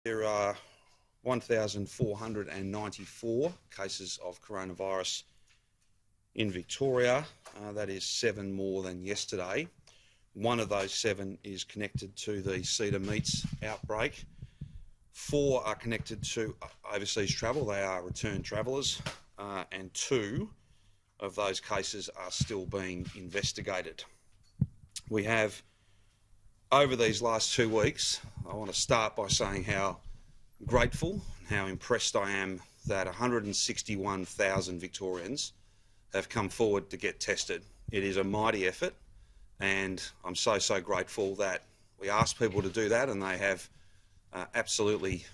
There are 1,494 cases of coronavirus in Victoria. That is 7 more than yesterday. One of those 7 is connected to the Cedar Meats outbreak. 4 are connected to overseas travel. They are return travellers, and 2 of those cases are still being investigated. We have, over these last 2 weeks, I want to start by saying how grateful, how impressed I am that 161,000 Victorians have come forward to get tested. It is a mighty effort, and I'm so grateful that we asked people to do that, and they have absolutely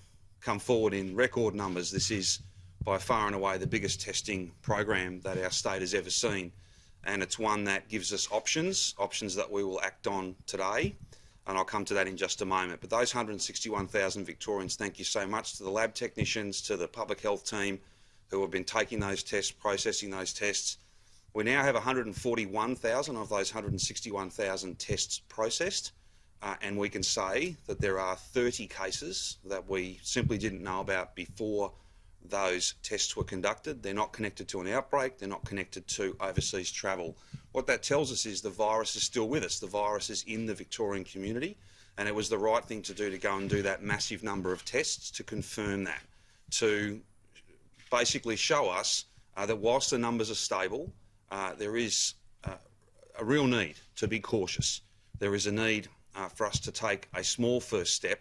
come forward in record numbers. This is by far and away the biggest testing program that our state has ever seen, and it's one that gives us options that we will act on today, and I'll come to that in just a moment. But those 161,000 Victorians, thank you so much to the lab technicians, to the public health team who have been taking those tests, processing those tests. We now have 141,000 of those 161,000 tests processed, and we can say that there are 30 cases that we simply didn't know about before those tests were conducted. They're not connected to an outbreak, they're not connected to overseas travel. What that tells us is the virus is still with us. The virus is in the Victorian community, and it was the right thing to do to go and do that massive number of tests to confirm that, to basically show us that whilst the numbers are stable, there is a real need to be cautious. There is a need for us to take a small first step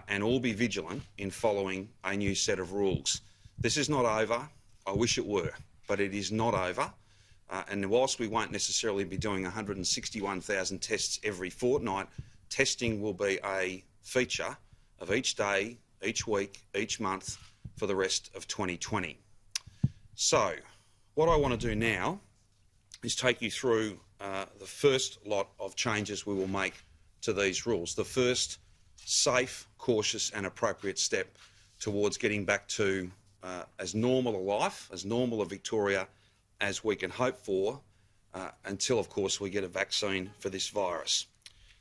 and all be vigilant in following a new set of rules. This is not over. I wish it were, but it is not over. And whilst we won't necessarily be doing 161,000 tests every fortnight, testing will be a feature of each day, each week, each month for the rest of 2020. So, what I want to do now is take you through the first lot of changes we will make to these rules. The first safe, cautious and appropriate step towards getting back to as normal a life, as normal a Victoria as we can hope for, until of course we get a vaccine for this virus.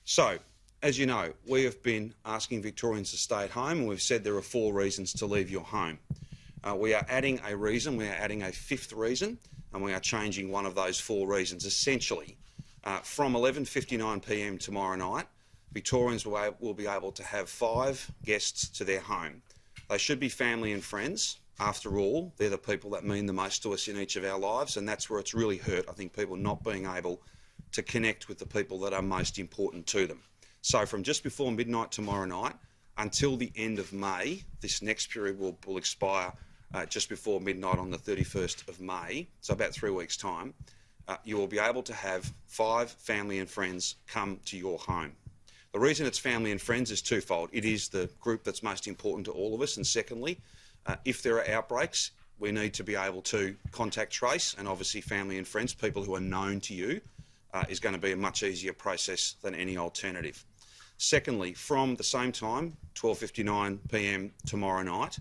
So, as you know, we have been asking Victorians to stay at home, and we've said there are 4 reasons to leave your home. We are adding a reason, we are adding a 5th reason, and we are changing one of those 4 reasons. Essentially, from 11:59 p.m. tomorrow night, Victorians will be able to have 5 guests to their home. They should be family and friends. After all, they're the people that mean the most to us in each of our lives, and that's where it's really hurt, I think, people not being able to connect with the people that are most important to them. So from just before midnight tomorrow night until the end of May, this next period will expire just before midnight on the 31st of May, so about 3 weeks' time, you will be able to have 5 family and friends come to your home. The reason it's family and friends is twofold. It is the group that's most important to all of us, and secondly, if there are outbreaks, we need to be able to contact trace, and obviously family and friends, people who are known to you, is going to be a much easier process than any alternative. Secondly, from the same time, 12:59 p.m. tomorrow night,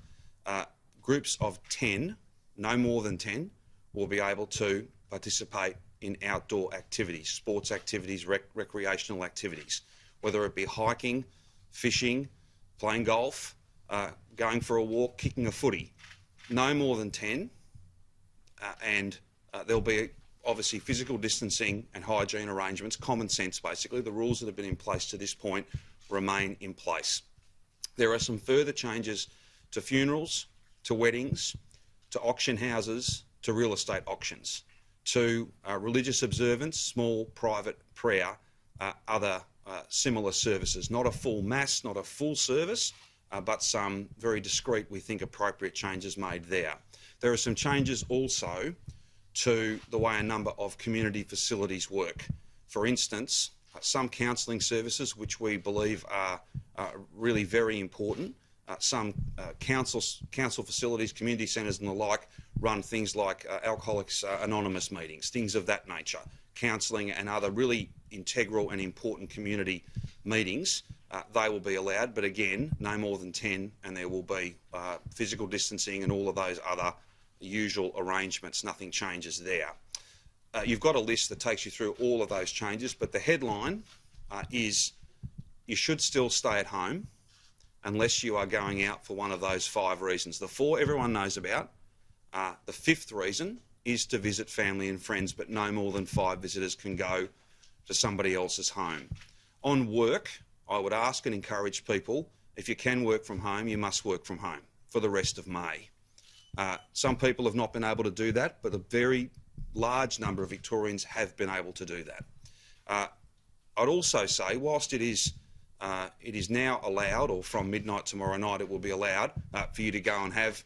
groups of 10, no more than 10, will be able to participate in outdoor activities, sports activities, recreational activities, whether it be hiking, fishing, playing golf, going for a walk, kicking a footy. No more than 10, and there'll be obviously physical distancing and hygiene arrangements, common sense basically. The rules that have been in place to this point remain in place. There are some further changes to funerals, to weddings, to auction houses, to real estate auctions, to religious observance, small private prayer, other similar services. Not a full mass, not a full service, but some very discreet, we think, appropriate changes made there. There are some changes also to the way a number of community facilities work. For instance, some counselling services which we believe are really very important. Some council facilities, community centres and the like run things like Alcoholics Anonymous meetings, things of that nature, counselling and other really integral and important community meetings. They will be allowed, but again, no more than 10, and there will be physical distancing and all of those other usual arrangements. Nothing changes there. You've got a list that takes you through all of those changes, but the headline is you should still stay at home unless you are going out for one of those 5 reasons. The 4 everyone knows about. The 5th reason is to visit family and friends, but no more than 5 visitors can go to somebody else's home. On work, I would ask and encourage people, if you can work from home, you must work from home for the rest of May. Some people have not been able to do that, but a very large number of Victorians have been able to do that. I'd also say, whilst it is now allowed, or from midnight tomorrow night it will be allowed for you to go and have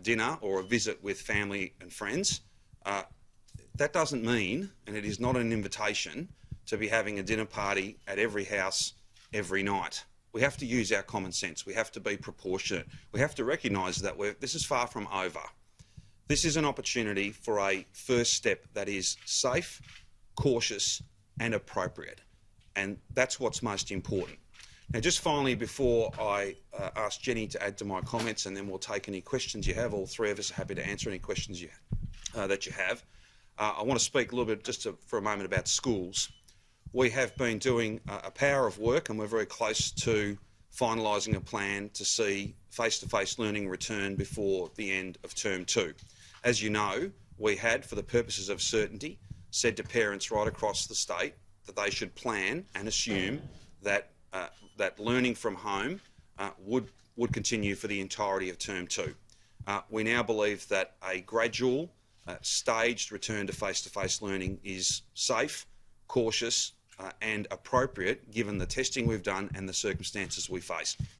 dinner or a visit with family and friends, that doesn't mean, and it is not an invitation, to be having a dinner party at every house every night. We have to use our common sense. We have to be proportionate. We have to recognise that this is far from over. This is an opportunity for a first step that is safe, cautious and appropriate. And that's what's most important. Now, just finally, before I ask Jenny to add to my comments, and then we'll take any questions you have, all 3 of us are happy to answer any questions that you have. I want to speak a little bit for a moment about schools. We have been doing a power of work, and we're very close to finalising a plan to see face-to-face learning return before the end of term 2. As you know, we had, for the purposes of certainty, said to parents right across the state that they should plan and assume that that learning from home would continue for the entirety of term 2. We now believe that a gradual, staged return to face-to-face learning is safe, cautious and appropriate given the testing we've done and the circumstances we face.